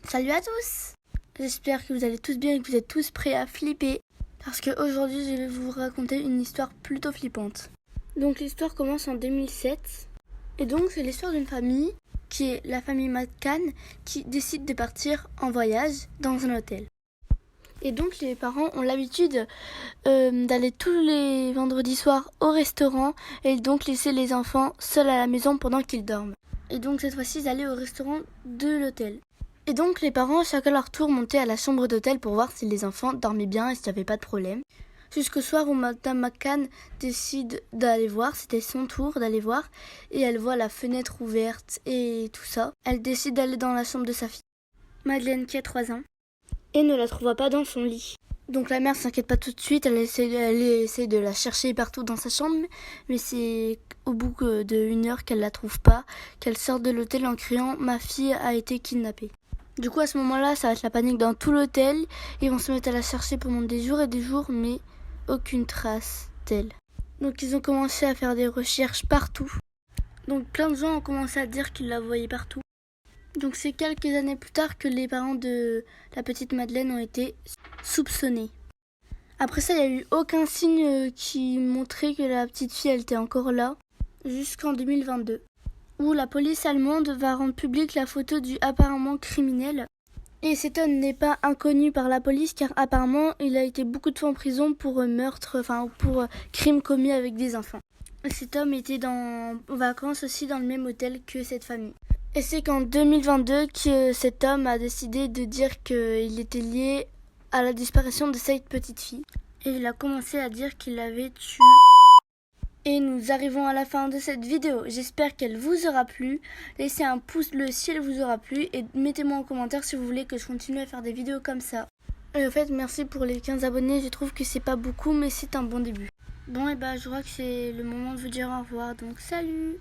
Salut à tous. J'espère que vous allez tous bien et que vous êtes tous prêts à flipper. Parce qu'aujourd'hui, je vais vous raconter une histoire plutôt flippante. Donc l'histoire commence en 2007. Et donc c'est l'histoire d'une famille, qui est la famille McCann, qui décide de partir en voyage dans un hôtel. Et donc les parents ont l'habitude d'aller tous les vendredis soirs au restaurant et donc laisser les enfants seuls à la maison pendant qu'ils dorment. Et donc cette fois-ci, ils allaient au restaurant de l'hôtel. Et donc les parents, chacun à leur tour, montaient à la chambre d'hôtel pour voir si les enfants dormaient bien et s'il n'y avait pas de problème. Jusqu'au soir où Madame McCann décide d'aller voir, c'était son tour d'aller voir, et elle voit la fenêtre ouverte et tout ça. Elle décide d'aller dans la chambre de sa fille, Madeleine, qui a 3 ans, et ne la trouva pas dans son lit. Donc la mère s'inquiète pas tout de suite, elle essaie de la chercher partout dans sa chambre, mais c'est au bout d'1 heure qu'elle la trouve pas, qu'elle sort de l'hôtel en criant « Ma fille a été kidnappée ». Du coup à ce moment-là, ça va être la panique dans tout l'hôtel, ils vont se mettre à la chercher pendant des jours et des jours, mais aucune trace d'elle. Donc ils ont commencé à faire des recherches partout. Donc plein de gens ont commencé à dire qu'ils la voyaient partout. Donc c'est quelques années plus tard que les parents de la petite Madeleine ont été soupçonnés. Après ça, il n'y a eu aucun signe qui montrait que la petite fille elle était encore là, jusqu'en 2022, où la police allemande va rendre publique la photo du apparemment criminel. Et cet homme n'est pas inconnu par la police car apparemment il a été beaucoup de fois en prison pour meurtre, pour crimes commis avec des enfants. Et cet homme était en vacances aussi dans le même hôtel que cette famille. Et c'est qu'en 2022 que cet homme a décidé de dire qu'il était lié à la disparition de cette petite fille. Et il a commencé à dire qu'il l'avait tuée. Et nous arrivons à la fin de cette vidéo. J'espère qu'elle vous aura plu. Laissez un pouce bleu si elle vous aura plu. Et mettez-moi en commentaire si vous voulez que je continue à faire des vidéos comme ça. Et en fait, merci pour les 15 abonnés. Je trouve que c'est pas beaucoup, mais c'est un bon début. Bon, et je crois que c'est le moment de vous dire au revoir. Donc, salut!